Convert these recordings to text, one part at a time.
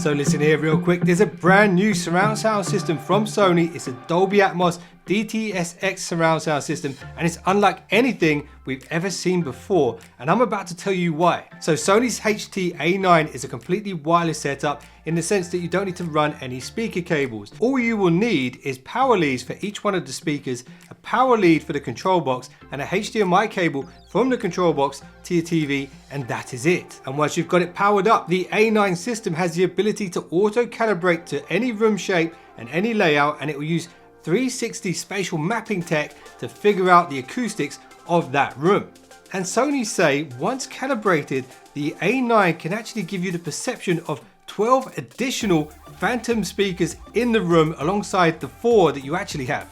So listen here real quick, there's a brand new surround sound system from Sony. It's a Dolby Atmos DTS:X surround sound system, and it's unlike anything we've ever seen before, and I'm about to tell you why. So Sony's HT-A9 is a completely wireless setup in the sense that you don't need to run any speaker cables. All you will need is power leads for each one of the speakers, a power lead for the control box, and a HDMI cable from the control box to your TV, and that is it. And once you've got it powered up, the A9 system has the ability to auto calibrate to any room shape and any layout, and it will use 360 spatial mapping tech to figure out the acoustics of that room. And Sony say once calibrated, the A9 can actually give you the perception of 12 additional phantom speakers in the room alongside the 4 that you actually have.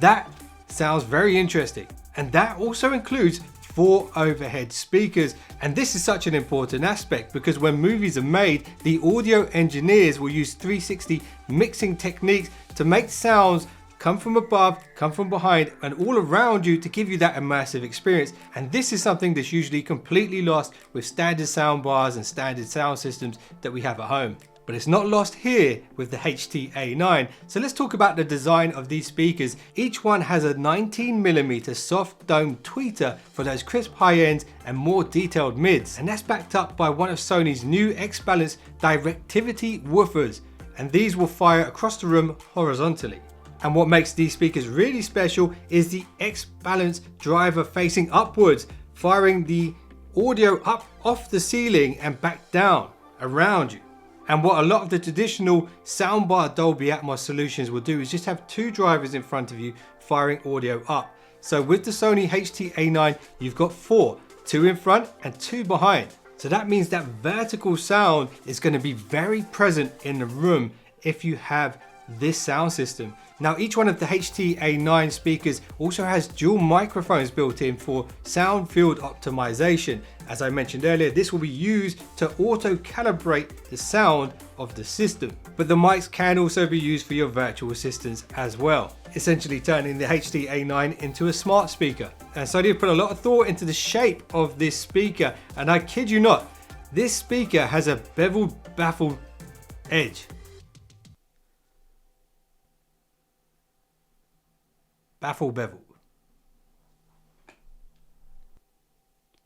That sounds very interesting, and that also includes 4 overhead speakers. And this is such an important aspect because when movies are made, the audio engineers will use 360 mixing techniques to make sounds come from above, come from behind, and all around you to give you that immersive experience. And this is something that's usually completely lost with standard sound bars and standard sound systems that we have at home. But it's not lost here with the HT-A9. So let's talk about the design of these speakers. Each one has a 19mm soft dome tweeter for those crisp high ends and more detailed mids. And that's backed up by one of Sony's new X-Balance directivity woofers. And these will fire across the room horizontally. And what makes these speakers really special is the X-Balance driver facing upwards, firing the audio up off the ceiling and back down around you. And what a lot of the traditional soundbar Dolby Atmos solutions will do is just have 2 drivers in front of you firing audio up. So with the Sony HT-A9, you've got 4, 2 in front and 2 behind. So that means that vertical sound is going to be very present in the room if you have this sound system. Now each one of the HT-A9 speakers also has dual microphones built in for sound field optimization. As I mentioned earlier, this will be used to auto calibrate the sound of the system. But the mics can also be used for your virtual assistants as well, essentially turning the HT-A9 into a smart speaker. And so they've put a lot of thought into the shape of this speaker, and I kid you not, this speaker has a beveled baffled edge. Beveled.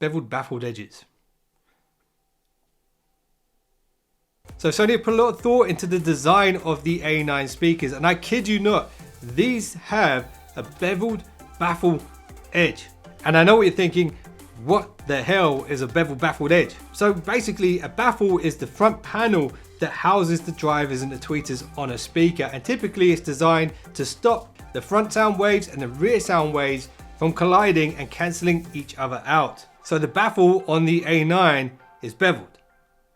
Beveled, baffled edges. So Sony put a lot of thought into the design of the A9 speakers, and I kid you not, these have a beveled, baffled edge. And I know what you're thinking, what the hell is a beveled, baffled edge? So basically, a baffle is the front panel that houses the drivers and the tweeters on a speaker, and typically it's designed to stop the front sound waves and the rear sound waves from colliding and cancelling each other out. So the baffle on the A9 is beveled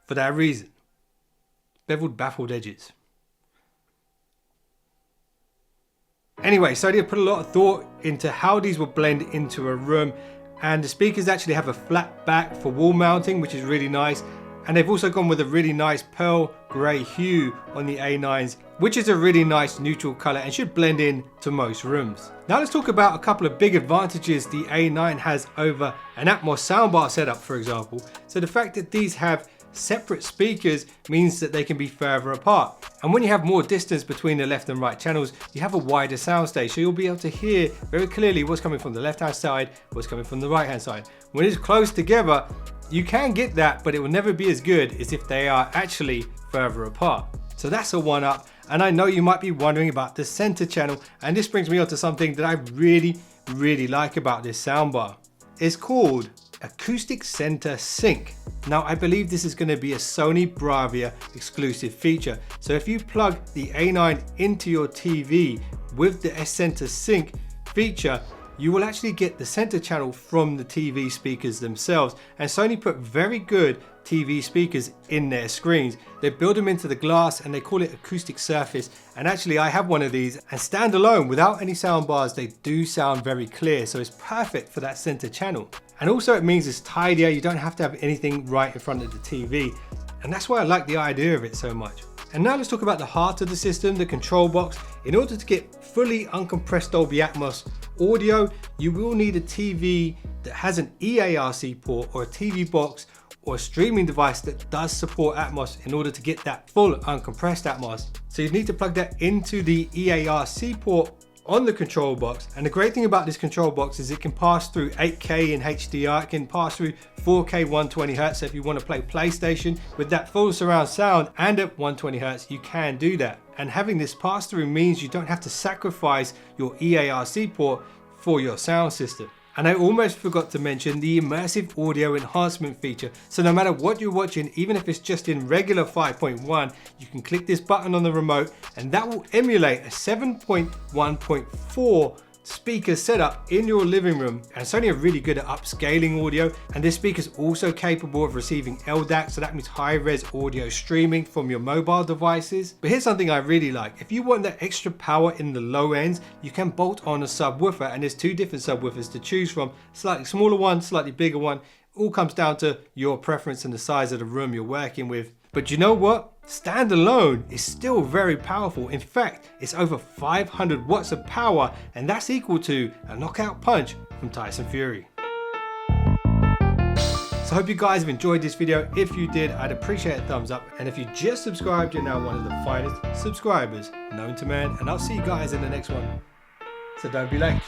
for that reason. Beveled, baffled edges. Anyway, so they put a lot of thought into how these will blend into a room, and the speakers actually have a flat back for wall mounting, which is really nice. And they've also gone with a really nice pearl grey hue on the A9s, which is a really nice neutral colour and should blend in to most rooms. Now let's talk about a couple of big advantages the A9 has over an Atmos soundbar setup, for example. So the fact that these have separate speakers means that they can be further apart. And when you have more distance between the left and right channels, you have a wider soundstage, so you'll be able to hear very clearly what's coming from the left hand side, what's coming from the right hand side. When it's close together, you can get that, but it will never be as good as if they are actually further apart. So that's a one up. And I know you might be wondering about the center channel, and this brings me on to something that I really like about this soundbar. It's called Acoustic Center Sync. Now I believe this is going to be a Sony Bravia exclusive feature. So if you plug the A9 into your TV with the S-Center Sync feature, you will actually get the center channel from the TV speakers themselves. And Sony put very good TV speakers in their screens. They build them into the glass and they call it acoustic surface. And actually I have one of these, and standalone without any sound bars, they do sound very clear. So it's perfect for that center channel. And also it means it's tidier. You don't have to have anything right in front of the TV. And that's why I like the idea of it so much. And now let's talk about the heart of the system, the control box. In order to get fully uncompressed Dolby Atmos audio, you will need a TV that has an EARC port or a TV box or a streaming device that does support Atmos in order to get that full uncompressed Atmos. So you need to plug that into the EARC port on the control box. And the great thing about this control box is it can pass through 8K in HDR, it can pass through 4K 120Hz. So if you want to play PlayStation with that full surround sound and at 120Hz, you can do that. And having this pass through means you don't have to sacrifice your EARC port for your sound system. And I almost forgot to mention the immersive audio enhancement feature. So no matter what you're watching, even if it's just in regular 5.1, you can click this button on the remote and that will emulate a 7.1.4 speaker setup in your living room. And Sony are really good at upscaling audio, and this speaker is also capable of receiving LDAC, so that means high res audio streaming from your mobile devices. But here's something I really like. If you want that extra power in the low ends, you can bolt on a subwoofer, and there's two different subwoofers to choose from, slightly smaller one, slightly bigger one. All comes down to your preference and the size of the room you're working with. But you know what? Standalone is still very powerful. In fact, it's over 500 watts of power, and that's equal to a knockout punch from Tyson Fury. So I hope you guys have enjoyed this video. If you did, I'd appreciate a thumbs up. And if you just subscribed, you're now one of the finest subscribers known to man. And I'll see you guys in the next one. So don't be late.